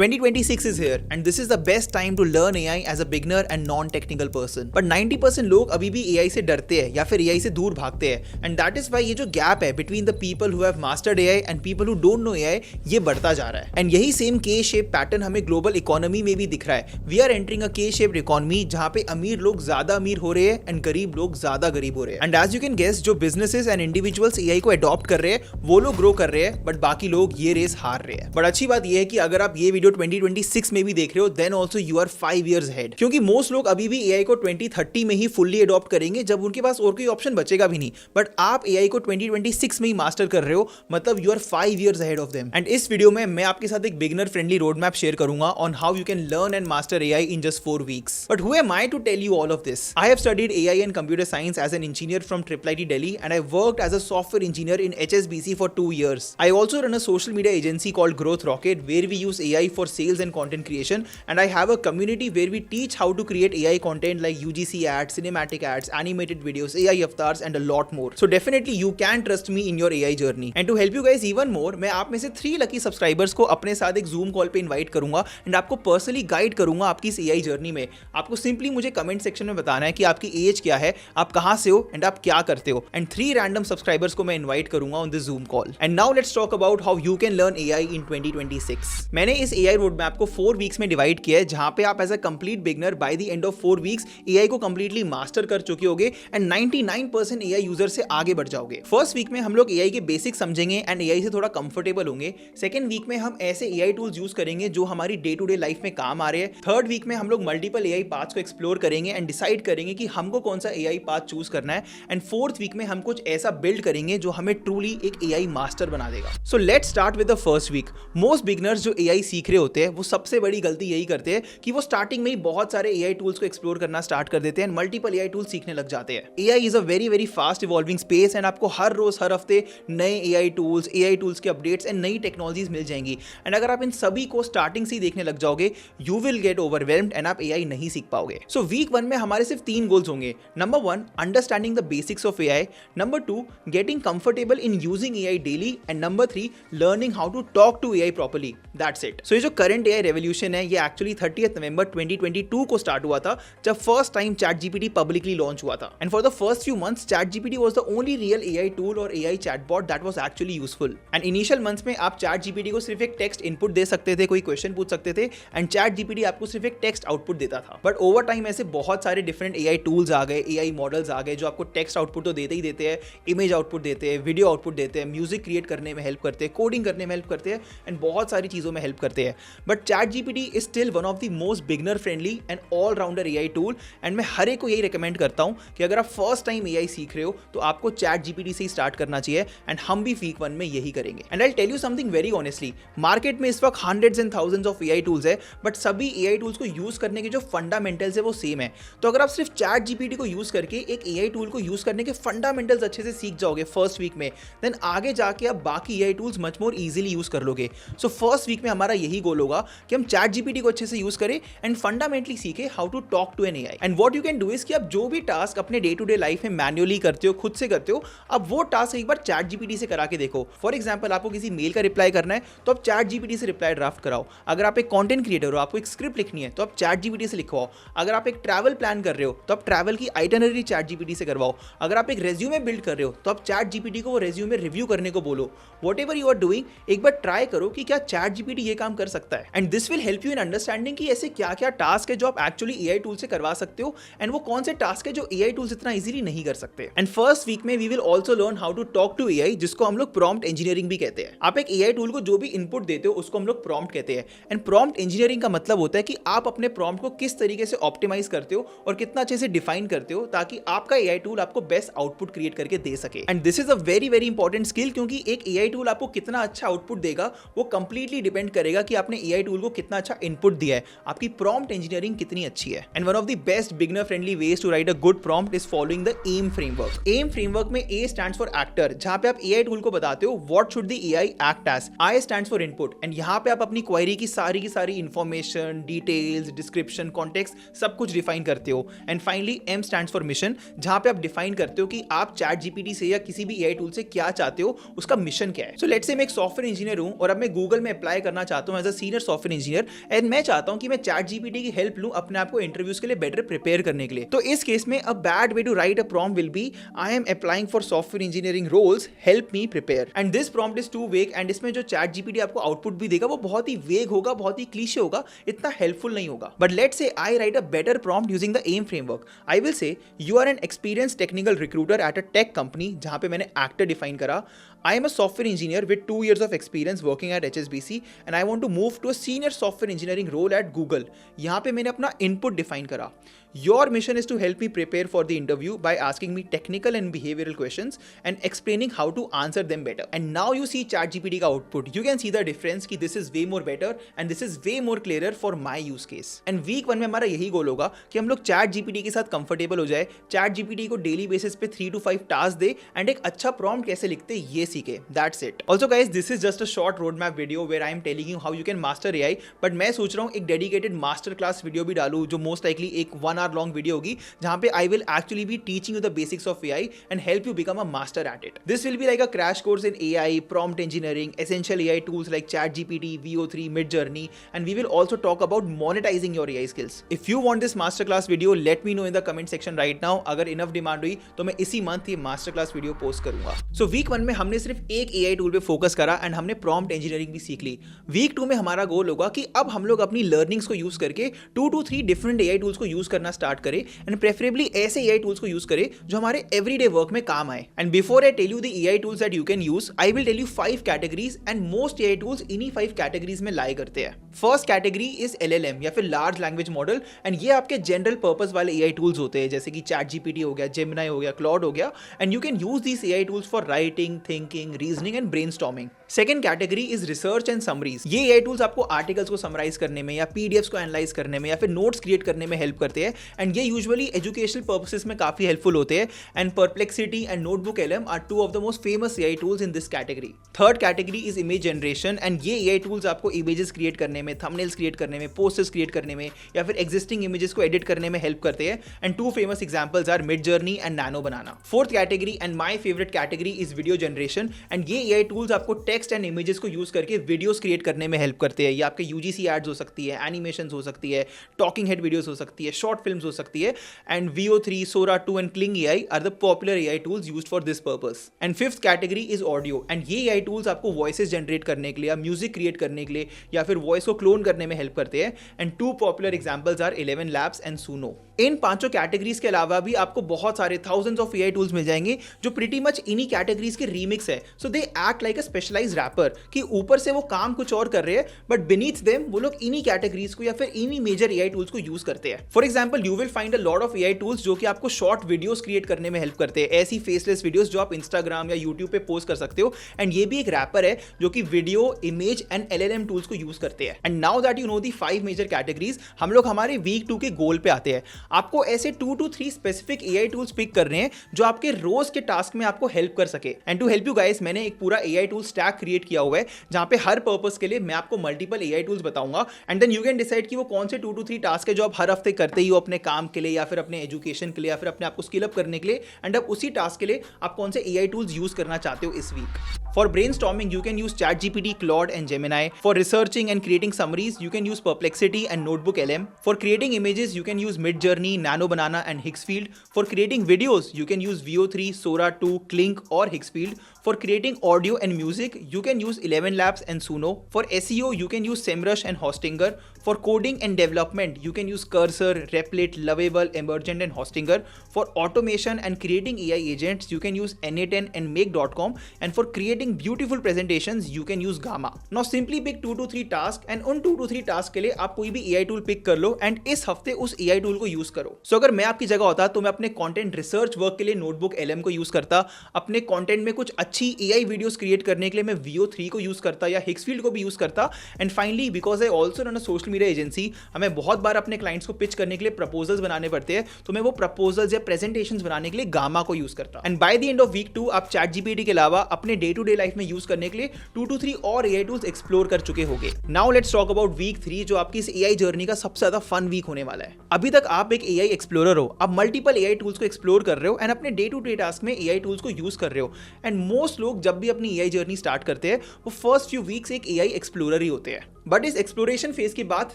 2026 is here and this is the best time to learn AI as a beginner and non-technical person. But 90% लोग अभी भी AI से डरते हैं या फिर AI से दूर भागते हैं and that is why ये जो gap है between the people who have mastered AI and people who don't know AI ये बढ़ता जा रहा है. And यही same K-shaped pattern हमें global economy में भी दिख रहा है. We are entering a K-shaped economy जहाँ पे अमीर लोग ज्यादा अमीर हो रहे हैं and गरीब लोग ज्यादा गरीब हो रहे हैं. And as you can guess जो businesses and individuals AI को adopt कर रहे हैं वो लोग grow कर रहे हैं but बाकी लोग ये रेस हार रहे हैं. But अच्छी बात ये है कि अगर आप ये वीडियो 2026 में भी देख रहे हो then also you are 5 years ahead, क्योंकि मोस्ट लोग अभी भी एआई को 2030 में ही फुल्ली अडॉप्ट करेंगे जब उनके पास और कोई ऑप्शन बचेगा भी नहीं. बट आप एआई को 2026 में ही मास्टर कर रहे हो, मतलब you are 5 years ahead of them. And इस वीडियो में मैं आपके साथ एक beginner friendly road map share करूंगा on how you can learn and master AI in just 4 weeks. But who am I to tell you all of this? I have studied AI and computer science as an engineer from IIIT Delhi and I worked as a software engineer in HSBC for 2 years. I also run a social media agency called Growth Rocket where we use AI for sales and content creation, and I have a community where we teach how to create AI content like UGC ads, cinematic ads, animated videos, AI avatars and a lot more. So definitely you can trust me in your AI journey. And to help you guys even more, मैं आप में से 3 lucky subscribers को अपने साथ एक Zoom call पे invite करूंगा and आपको personally guide करूंगा आपकी इस AI journey में. आपको simply मुझे comment section में बताना है कि आपकी age क्या है, आप कहाँ से हो and आप क्या करते हो. And 3 random subscribers को मैं invite करूंगा on this Zoom call. And now let's talk about how you can learn AI in 2026. मैंने इस AI रोड मैप को 4 weeks में डिवाइड किया है जहां पे आप as a complete beginner by the end of 4 weeks AI को कंप्लीटली मास्टर कर चुके होगे एंड 99% AI यूजर से आगे बढ़ जाओगे. फर्स्ट वीक में हम लोग AI के बेसिक समझेंगे एंड AI से थोड़ा कंफर्टेबल होंगे. सेकंड वीक में हम ऐसे AI टूल्स यूज करेंगे जो हमारी डे टू डे लाइफ में काम आ रहे हैं. थर्ड वीक में हम लोग मल्टीपल AI पाथ्स को एक्सप्लोर करेंगे एंड डिसाइड करेंगे कि हमको कौन सा AI पाथ चूज करना है. एंड फोर्थ वीक में हम कुछ ऐसा बिल्ड करेंगे जो हमें ट्रूली एक AI मास्टर बना देगा. So let's start with the first week. Most beginners जो AI सीख रहे होते हैं वो सबसे बड़ी गलती यही करते हैं कि वो स्टार्टिंग में ही बहुत सारे AI टूल्स को एक्सप्लोर करना स्टार्ट कर देते हैं एंड मल्टीपल AI टूल्स सीखने लग जाते हैं. AI is a very fast evolving space and आपको हर रोज हर हफ्ते नए AI टूल्स के अपडेट्स एंड नई टेक्नोलॉजीज मिल जाएंगी. एंड अगर आप इन सभी को स्टार्टिंग से ही देखने लग जाओगे you will get overwhelmed and आप AI नहीं सीख पाओगे. सो वीक 1 में हमारे सिर्फ 3 गोल्स होंगे. Number 1 understanding the basics of AI, number 2 getting comfortable in using AI daily and number 3 learning how to talk to AI properly. That's it. So ये जो करंट AI रेवोल्यूशन है ये actually 30th November 2022 को start हुआ था जब first time ChatGPT publicly launch हुआ था. And for the first few months ChatGPT was the only real AI tool और AI chatbot that was actually useful. And initial months में आप ChatGPT को सिर्फ एक टेक्स्ट इनपुट दे सकते थे, कोई क्वेश्चन पूछ सकते थे एंड ChatGPT आपको सिर्फ एक टेक्स्ट आउटपुट देता था. बट ओवर टाइम ऐसे बहुत सारे डिफरेंट AI टूल्स आ गए, AI मॉडल्स आ गए जो आपको टेक्स्ट आउटपुट तो देते ही देते हैं, इमेज आउटपुट देते हैं, वीडियो आउटपुट देते हैं, म्यूजिक क्रिएट करने में हेल्प करते हैं, कोडिंग करने में हेल्प करते हैं एंड बहुत सारी चीजों में हेल्प करते हैं. But ChatGPT is still one of the most beginner friendly and all rounder AI tool and मैं हर एक को यही रिकमेंड करता हूं कि अगर आप फर्स्ट टाइम AI सीख रहे हो तो आपको ChatGPT से ही स्टार्ट करना चाहिए एंड हम भी वीक 1 में यही करेंगे. And I tell you something very honestly, market में इस वक्त hundreds and thousands of AI tools है बट सभी AI टूल्स को यूज करने के जो फंडामेंटल्स है वो सेम है. तो अगर आप सिर्फ ChatGPT को यूज करके एक AI टूल को यूज करने के फंडामेंटल्स अच्छे से सीख जाओगे फर्स्ट वीक में देन आगे जाके आप बाकी AI tools much more easily use कर लोगे. सो फर्स्ट वीक में हमारा यही गोल होगा कि हम ChatGPT को अच्छे से यूज करें एंड फंडामेंटली सीखे how to talk to an AI. And what you can do is कि आप जो भी टास्क अपने डे टू डे लाइफ में मैन्युअली करते हो, खुद से करते हो, अब वो टास्क एक बार ChatGPT से करा के देखो. फॉर एग्जांपल आपको किसी मेल का रिप्लाई करना है तो आप ChatGPT से रिप्लाई ड्राफ्ट कराओ. अगर आप एक कंटेंट क्रिएटर हो, आपको एक स्क्रिप्ट लिखनी है तो आप ChatGPT से लिखवाओ. अगर आप एक ट्रैवल प्लान कर रहे हो तो आप ट्रैवल की आइटनरी ChatGPT से करवाओ. अगर आप एक रेज्यूमे बिल्ड कर रहे हो तो आप ChatGPT को वो रेज्यूमे रिव्यू करने को बोलो. व्हाटएवर यू आर डूइंग एक बार ट्राई करो कि क्या ChatGPT ये काम कर सकता है. And this will help you in understanding कि ऐसे क्या क्या टास्क है जो आप एक्चुअली AI टूल से करवा सकते हो एंड वो कौन से टास्क है जो AI टूल्स इतना इजीली नहीं कर सकते. एंड फर्स्ट वीक में we will also learn how to talk to AI जिसको हम लोग प्रॉम्प्ट इंजीनियरिंग भी कहते हैं. आप एक AI टूल को जो भी इनपुट देते हो उसको हम लोग प्रॉम्प्ट कहते हैं. एंड प्रॉम्प्ट इंजीनियरिंग का मतलब होता है कि आप अपने प्रॉम्प्ट को किस तरीके से ऑप्टिमाइज करते हो और कितना अच्छे से डिफाइन करते हो ताकि आपका AI टूल आपको बेस्ट आउटपुट क्रिएट करके दे सके. And this is a very important skill क्योंकि एक AI टूल आपको कितना अच्छा आउटपुट देगा वो कंप्लीटली डिपेंड करेगा कि आपने AI टूल को कितना अच्छा इनपुट दिया है, आपकी प्रॉम्प्ट इंजीनियरिंग कितनी अच्छी है. And one of the best beginner friendly ways to write a good prompt is following the AIM framework. AIM framework में A स्टैंड्स फॉर एक्टर, जहां पे आप AI टूल को बताते हो what should the AI act as. I stands for input and यहां पे आप अपनी क्वेरी की सारी इंफॉर्मेशन, डिटेल्स, डिस्क्रिप्शन, कॉन्टेक्स्ट सब कुछ डिफाइन करते हो. And finally M stands for mission, जहां पे आप डिफाइन करते हो कि आप ChatGPT से या किसी भी AI टूल से क्या चाहते हो, उसका मिशन क्या है. सो लेट्स से मैं एक सॉफ्टवेयर इंजीनियर हूं और अब मैं गूगल में अप्लाई करना चाहता हूं as a a senior software engineer and मैं चाहता हूं कि मैं चैट जीपीटी की हेल्प लूं अपने आप को इंटरव्यूज के लिए बेटर प्रिपेयर करने के लिए। तो इस केस में a bad way to write a prompt will be I am applying for software engineering roles, help me prepare. And this prompt is too vague and इसमें जो चैट जीपीटी आपको output भी देगा वो बहुत ही वेग होगा, बहुत ही क्लीशे होगा, इतना हेल्पफुल नहीं होगा। But let's say I write a better prompt using the AIM framework. I will say you are an experienced technical recruiter at a tech company, जहां पे मैंने एक्टर डिफाइन करा। I am a software engineer with 2 years of experience working at HSBC and I want to move to a senior software engineering role at Google. यहाँ पे मैंने अपना input define करा। Your mission is to help me prepare for the interview by asking me technical and behavioral questions and explaining how to answer them better. And now you see ChatGPT का output. You can see the difference कि this is way more better and this is way more clearer for my use case. And week 1 में हमारा यही गोल होगा कि हम लोग ChatGPT के साथ कंफर्टेबल हो जाए, ChatGPT को डेली बेसिस पे 3 to 5 टास्क दे एंड एक अच्छा प्रॉम्प्ट कैसे लिखते ये सीखे। That's it. Also guys, this is just a short roadmap video where I am telling you how you can master AI. But मैं सोच रहा हूँ एक डेडिकेटेड मास्टर क्लास वीडियो भी डालूँ जो मोस्ट लाइकली एक 1 hour लॉन्ग वीडियो होगी, जहाँ पे I will actually be teaching you the basics of AI and help you become a master at it. This will be like a crash course in AI, prompt engineering, essential AI tools like ChatGPT, VO3, Midjourney, and we will also talk about monetizing your AI skills. If you want this masterclass video, let me know in the comment section right now. अगर enough demand हुई तो मैं इसी month ये masterclass video post करूंगा। So week 1 में हमने सिर्फ एक AI टूल पे फोकस करा एंड हमने प्रॉम्प्ट इंजीनियरिंग भी सीख ली। वीक 2 में हमारा गोल होगा कि अब हम लोग अपनी लर्निंग्स को यूज करके 2 to 3 डिफरेंट AI टूल्स को यूज करना स्टार्ट करें एंड प्रेफरेबली ऐसे AI टूल्स को यूज करें जो हमारे एवरीडे वर्क में काम आए। And before I tell you the AI tools that you can use, I will tell you 5 categories and most AI tools इन्हीं 5 कैटेगरीज में लाई करते हैं। फर्स्ट कैटेगरी इज LLM या फिर लार्ज लैंग्वेज मॉडल एंड ये आपके जनरल पर्पस वाले AI tools होते हैं जैसे कि ChatGPT हो गया, Gemini हो गया, Claude हो गया and you can use these AI tools for writing, thinking, reasoning and brainstorming. Second category is research and summaries. ये AI टूल्स आपको आर्टिकल्स को समराइज करने में या PDFs को एनालाइज करने में या फिर नोट्स क्रिएट करने में हेल्प करते हैं एंड ये यूजुअली एजुकेशनल पर्पसेस में काफी हेल्पफुल होते हैं and Perplexity and notebook LM are 2 of the most famous AI tools in this category. Third category is image generation and ये AI टूल्स आपको इमेजेस क्रिएट करने में, थंबनेल्स क्रिएट करने में, पोस्टर्स क्रिएट करने में या फिर एग्जिस्टिंग इमेजेस को एडिट करने में हेल्प करते हैं and 2 famous examples are Midjourney and Nano Banana। Fourth category and my favourite category is video generation and ये AI टूल्स आपको टेक्स्ट एंड इमेजेस को यूज करके वीडियोस क्रिएट करने में हेल्प करते हैं। ये आपके UGC एड्स हो सकती है, एनिमेशंस हो सकती है, टॉकिंग हेड वीडियोस हो सकती है, शॉर्ट फिल्म्स हो सकती है and VO3, Sora 2 and Kling AI are the popular AI tools used for this purpose. And fifth category is audio and ये AI टूल्स आपको वॉइसेस जनरेट करने के लिए या म्यूजिक क्रिएट करने के लिए या फिर वॉइस को क्लोन करने में हेल्प करते हैं and 2 popular examples are 11 Labs and Suno। इन पांचों कैटेगरीज के अलावा भी आपको बहुत सारे थाउजेंड्स ऑफ AI टूल्स मिल जाएंगे जो प्रीटी मच इन्हीं कैटेगरीज के रीमिक्स है। So they act like a specialised wrapper कि ऊपर से वो काम कुछ और कर रहे हैं बट बीनीथ देम वो लोग इन्हीं कैटेगरीज को या फिर इन्हीं मेजर AI टूल्स को यूज करते हैं। For example you will find a lot of AI tools जो कि आपको शॉर्ट वीडियोस क्रिएट करने में हेल्प करते हैं, ऐसी फेसलेस वीडियोस जो आप इंस्टाग्राम या यूट्यूब पे पोस्ट कर सकते हो एंड ये भी एक रैपर है जो कि video, image and LLM tools को यूज करते हैं। And now that you know the 5 major categories, हम लोग हमारे वीक 2 के गोल पे आते हैं। आपको ऐसे 2 to 3 specific AI tools pick कर रहे हैं जो आपके रोज के टास्क में आपको हेल्प कर सके। And to help you guys मैंने एक पूरा AI टूल स्टैक क्रिएट किया हुआ है जहां पे हर पर्पस के लिए मैं आपको मल्टीपल AI टूल्स बताऊंगा and then you can decide कि वो कौन से 2 to 3 टास्क है जो आप हर हफ्ते करते ही हो अपने काम के लिए या फिर अपने एजुकेशन के लिए या फिर अपने आप को स्किल अप करने के लिए एंड अब उसी टास्क के लिए आप कौन से AI टूल्स यूज करना चाहते हो इस week. For brainstorming, you can use ChatGPT, Claude, and Gemini. For researching and creating summaries, you can use Perplexity and Notebook LM. For creating images, you can use Midjourney, Nano Banana, and Higgsfield. For creating videos, you can use VO3, Sora 2, Kling, or Higgsfield. For creating audio and music, you can use 11 Labs and Suno. For SEO, you can use SEMrush and Hostinger. For coding and development, you can use Cursor, Replit, Lovable, Emergent, and Hostinger. For automation and creating AI agents, you can use N8N and Make.com. And for creating beautiful presentations, you can use Gamma. Now simply pick 2 to 3 tasks and उन 2 to 3 tasks के लिए आप कोई भी AI tool pick कर लो and इस हफ्ते उस AI tool को यूज करो। So अगर मैं आपकी जगह होता तो मैं अपने content research work के लिए Notebook LM को यूज करता, अपने content में कुछ अच्छी AI वीडियोस क्रिएट करने के लिए मैं VO3 को यूज करता या Higgsfield को भी यूज करता and finally because I also run a social media agency, हमें बहुत बार अपने क्लाइंट्स को पिच करने के लिए प्रपोजल्स बनाने पड़ते हैं तो मैं वो प्रपोजल्स या प्रेजेंटेशंस बनाने के लिए गामा को यूज करता। And by the end of week 2 आप ChatGPT के अलावा अपने डे टू डे लाइफ में यूज करने के लिए 2 to 3 और AI टूल्स एक्सप्लोर कर चुके होंगे। Now let's talk about week 3 जो आपकी इस AI जर्नी का सबसे ज्यादा फन वीक होने वाला है। अभी तक आप एक AI एक्सप्लोरर हो, आप मल्टीपल AI टूल्स को एक्सप्लोर कर रहे हो एंड अपने डे टू डे टास्क में AI टूल्स को यूज कर रहे हो एंड मोस्ट लोग जब भी अपनी AI जर्नी स्टार्ट करते हैं वो फर्स्ट फ्यू वीक्स एक AI एक्सप्लोरर ही होते हैं। बट इस एक्सप्लोरेशन फेज के बाद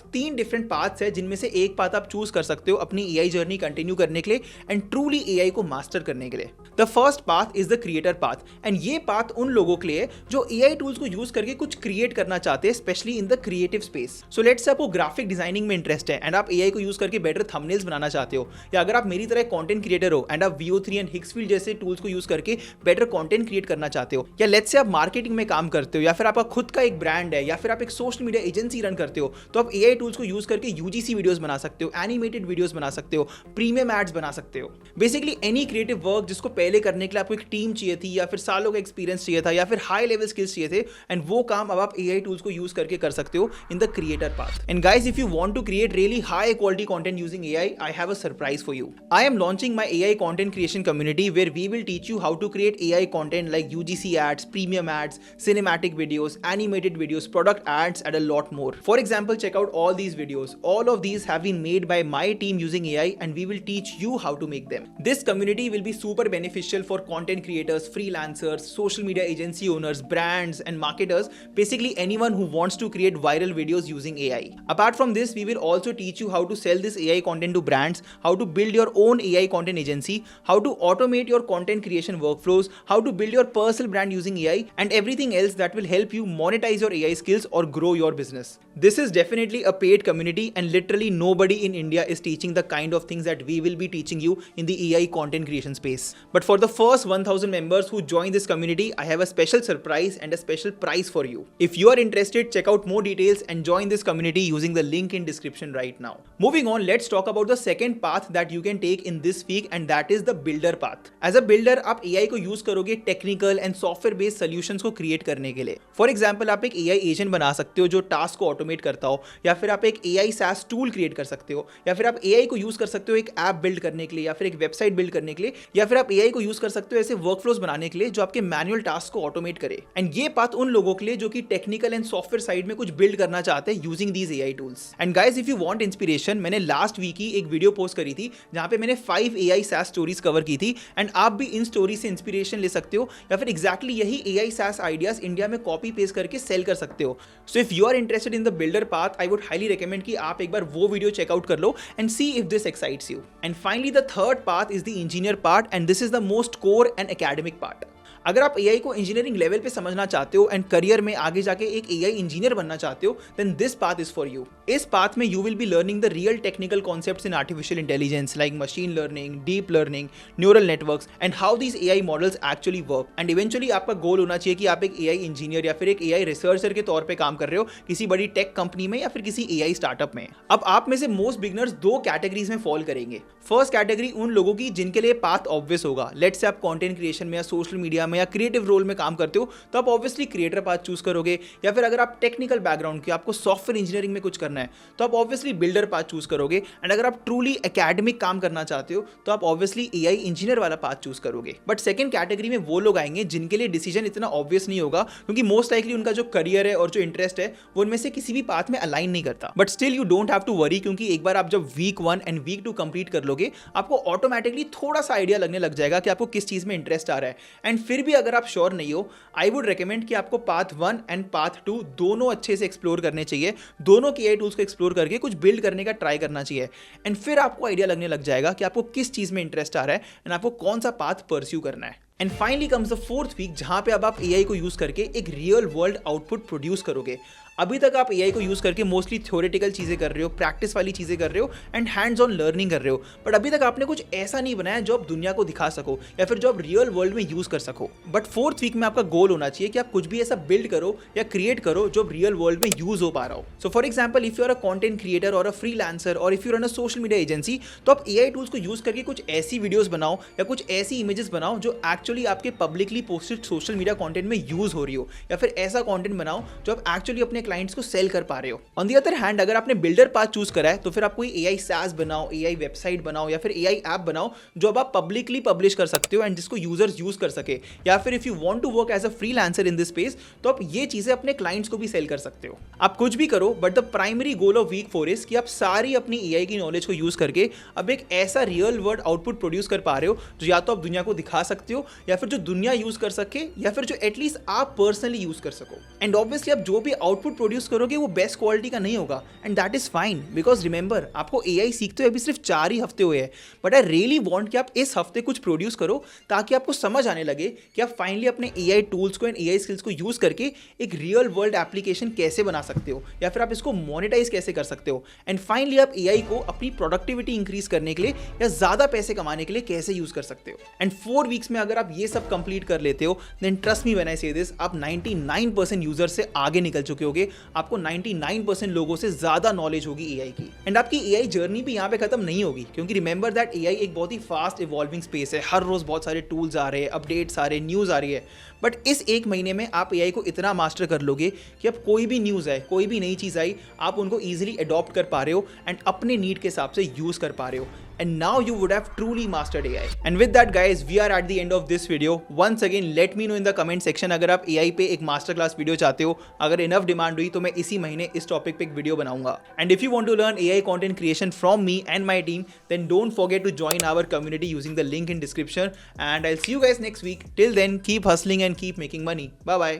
3 डिफरेंट पाथ्स है जिनमें से एक पाथ आप चूज कर सकते हो अपनी एआई जर्नी कंटिन्यू करने के लिए एंड ट्रूली एआई को मास्टर करने के लिए। The first path is the creator path and ये पाथ उन लोगों के लिए जो एआई टूल्स को यूज करके कुछ क्रिएट करना चाहते हैं, specially in the creative space. So let's say आपको ग्राफिक डिजाइनिंग में इंटरेस्ट है एंड आप एआई को यूज करके बेटर थंबनेल्स बनाना चाहते हो, या अगर आप मेरी तरह कंटेंट क्रिएटर हो एंड आप VO3 एंड हिक्सफील्ड जैसे टूल्स को यूज करके बेटर कंटेंट क्रिएट करना चाहते हो, या लेट्स से आप मार्केटिंग में काम करते हो, या फिर आपका खुद का एक ब्रांड है, या फिर आप एक सोशल मीडिया एजेंसी रन करते हो, तो आप एआई टूल्स को यूज करके यूजीसी वीडियोस बना सकते हो, एनिमेटेड वीडियोस बना सकते हो, प्रीमियम एड्स बना सकते हो। बेसिकली एनी क्रिएटिव वर्क जिसको पहले करने के लिए आपको एक टीम चाहिए थी, या फिर सालों का एक्सपीरियंस चाहिए था, या फिर हाई लेवल स्किल्स चाहिए थे, एंड वो काम अब आप एआई टूल्स को यूज करके कर सकते हो in the creator path. And guys, if you want to create really high quality content using AI, I have a surprise for you. I am launching my AI content creation community where we will teach you how to create AI content like UGC ads, premium ads, cinematic videos, animated videos, product ads, and a lot more. For example, check out all these videos. All of these have been made by my team using AI and we will teach you how to make them. This community will be super beneficial for content creators, freelancers, social media agency owners, brands and marketers, basically anyone who wants to create viral videos using AI. Apart from this, we will also teach you how to sell this AI content to brands, how to build your own AI content agency, how to automate your content creation workflows, how to build your personal brand using AI, and everything else that will help you monetize your AI skills or grow your business. This is definitely a paid community and literally nobody in India is teaching the kind of things that we will be teaching you in the AI content creation space. But for the first 1000 members who join this community, I have a special surprise and a special prize for you. If you are interested, check out more details and join this community using the link in description right now. Moving on, let's talk about the second path that you can take in this week, and that is the builder path. As a builder, आप AI को use करोगे technical and software based solutions को create करने के लिए। For example, आप एक AI agent बना सकते हो जो टास्क को ऑटोमेट करता हो, या फिर आप एक एआई SaaS टूल क्रिएट कर सकते हो, या फिर आप एआई को यूज कर सकते हो एक ऐप बिल्ड करने के लिए, या फिर एक वेबसाइट बिल्ड करने के लिए, या फिर आप एआई को यूज कर सकते हो ऐसे वर्कफ्लोज बनाने के लिए जो आपके मैनुअल टास्क को ऑटोमेट करे। एंड ये पाथ उन लोगों के लिए जो कि टेक्निकल एंड सॉफ्टवेयर साइड में कुछ बिल्ड करना चाहते हैं using these AI tools. And guys, if you want inspiration, मैंने लास्ट वीक ही एक वीडियो पोस्ट करी थी जहां पे मैंने 5 एआई SaaS स्टोरीज कवर की थी, एंड आप भी इन स्टोरी से इंस्पिरेशन ले सकते हो, या फिर एग्जैक्टली यही एआई SaaS आइडियाज इंडिया में कॉपी पेस्ट करके सेल कर सकते हो। So if you are interested in the builder path, I would highly recommend कि आप एक बार वो वीडियो चेकआउट कर लो and see if this excites you. And finally the third path is the engineer part, and this is the most core and academic part. अगर आप AI को इंजीनियरिंग लेवल पे समझना चाहते हो एंड करियर में आगे जाके एक एआई इंजीनियर बनना चाहते हो, then this path is for you. इस पाथ में you will be learning the real technical concepts in artificial intelligence like machine learning, deep learning, neural networks and how these AI models actually work. And eventually आपका goal होना चाहिए कि आप एक AI engineer या फिर एक एआई रिसर्चर के तौर पे काम कर रहे हो किसी बड़ी टेक कंपनी में या फिर किसी एआई स्टार्टअप में। अब आप में से मोस्ट बिगनर्स 2 कैटेगरीज में फॉल करेंगे। फर्स्ट कैटेगरी उन लोगों की जिनके लिए पाथ ऑब्वियस होगा। लेट्स से आप कंटेंट क्रिएशन में या सोशल मीडिया में या क्रिएटिव रोल में काम करते हो तो आप ऑब्वियसली क्रिएटर पाथ चूज करोगे, या फिर अगर आप टेक्निकल बैकग्राउंड के आपको सॉफ्टवेयर इंजीनियरिंग में कुछ करना है तो आप ऑब्वियसली बिल्डर पाथ चूज करोगे, एंड अगर आप ट्रूली एकेडमिक काम करना चाहते हो तो आप ऑब्वियसली एआई इंजीनियर वाला पाथ चूज करोगे। बट सेकंड कैटेगरी में वो लोग आएंगे जिनके लिए डिसीजन इतना ऑब्वियस नहीं होगा, क्योंकि मोस्ट लाइकली उनका जो करियर है और जो इंटरेस्ट है वो उनमें से किसी भी पाथ में अलाइन नहीं करता। But still you don't have to worry, क्योंकि एक बार आप जब वीक 1 एंड वीक 2 कंप्लीट कर लोगे, आपको ऑटोमेटिकली थोड़ा सा आइडिया लगने लग जाएगा कि आपको किस चीज में इंटरेस्ट आ रहा है। एंड फिर भी अगर आप श्योर नहीं हो, आई वुड रेकमेंड कि आपको पाथ 1 एंड पाथ 2 दोनों अच्छे से एक्सप्लोर करने चाहिए, दोनों के एआई टूल्स को एक्सप्लोर करके कुछ बिल्ड करने का ट्राई करना चाहिए, एंड फिर आपको आइडिया लगने लग जाएगा कि आपको किस चीज में इंटरेस्ट आ रहा है एंड आपको कौन सा पाथ परस्यू करना है। And finally comes the 4th week, जहां पे अब आप एआई को यूज करके एक रियल वर्ल्ड आउटपुट प्रोड्यूस करोगे। अभी तक आप एआई को यूज करके मोस्टली थ्योरेटिकल चीजें कर रहे हो, प्रैक्टिस वाली चीजें कर रहे हो एंड हैंड्स ऑन लर्निंग कर रहे हो, बट अभी तक आपने कुछ ऐसा नहीं बनाया जो आप दुनिया को दिखा सको या फिर जो आप रियल वर्ल्ड में यूज कर सको। बट 4th वीक में आपका गोल होना चाहिए कि आप कुछ भी ऐसा बिल्ड करो या क्रिएट करो जो रियल वर्ल्ड में यूज हो पा रहा हो। So for example, if you are a content creator और अ फ्रीलांसर और if you run a social media agency, तो आप एआई टूल्स को यूज करके कुछ ऐसी वीडियोस बनाओ या कुछ ऐसी इमेजेस बनाओ जो एक्चुअली आपके publicly posted social media content में यूज हो रही हो, या फिर ऐसा कंटेंट बनाओ जो आप एक्चुअली अपने क्लाइंट्स को सेल कर पा रहे हो। ऑन द अदर हैंड, अगर आपने बिल्डर पाथ चूज करा है तो फिर आप कोई एआई SaaS बनाओ, एआई वेबसाइट बनाओ या फिर एआई ऐप बनाओ जो अब आप पब्लिकली पब्लिश कर सकते हो एंड जिसको यूजर्स यूज कर सके, या फिर if you want to work as a freelancer in this space तो आप ये चीजें अपने क्लाइंट्स को भी सेल कर सकते हो। आप कुछ भी करो, but the primary goal of week 4 is कि आप सारी अपनी एआई की नॉलेज को यूज करके अब एक ऐसा रियल वर्ल्ड आउटपुट प्रोड्यूस कर पा रहे हो जो या तो आप दुनिया को दिखा सकते हो या फिर जो दुनिया यूज कर सके या फिर जो एटलीस्ट आप पर्सनली यूज कर सको। एंड ऑब्वियसली आप जो भी आउटपुट प्रोड्यूस करोगे वो बेस्ट क्वालिटी का नहीं होगा, and that is fine, because remember आपको एआई सीखते हुए अभी सिर्फ 4 ही हफ्ते हुए हैं, बट आई रियली वांट कि आप इस हफ्ते कुछ प्रोड्यूस करो ताकि आपको समझ आने लगे कि आप फाइनली अपने एआई टूल्स को एंड एआई स्किल्स को यूज करके एक रियल वर्ल्ड एप्लीकेशन कैसे बना सकते हो, या फिर आप इसको मोनेटाइज कैसे कर सकते हो, एंड फाइनली आप एआई को अपनी प्रोडक्टिविटी इंक्रीज करने के लिए या ज्यादा पैसे कमाने के लिए कैसे यूज कर सकते हो। एंड 4 वीक्स में अगर आप ये सब कंप्लीट कर लेते हो, then trust me when I say this, आप 99% यूजर से आगे निकल चुके होगे, आपको 99% लोगों से ज्यादा नॉलेज होगी एआई की। एंड आपकी एआई जर्नी भी यहाँ पे खत्म नहीं होगी, क्योंकि रिमेंबर दैट एआई एक बहुत ही फास्ट इवॉल्विंग स्पेस है, हर रोज बहुत सारे टूल्स आ रहे हैं, अपडेट्स आ रहे हैं, न्यूज आ रही है, बट इस 1 महीने में आप एआई को इतना मास्टर कर लोगे कि अब कोई भी न्यूज़ है, कोई भी नई चीज़ आई, आप उनको ईजिली अडॉप्ट कर पा रहे हो एंड अपने नीड के हिसाब से यूज़ कर पा रहे हो। And now you would have truly mastered AI. And with that guys, we are at the end of this video. Once again, let me know in the comment section अगर आप AI पे एक master class video चाहते हो, अगर enough demand हुई तो मैं इसी महीने इस टॉपिक पे एक वीडियो बनाऊंगा। And if you want to learn AI content creation from me and my team, then don't forget to join our community using the link in description. And I'll see you guys next week. Till then, keep hustling and keep making money. Bye bye.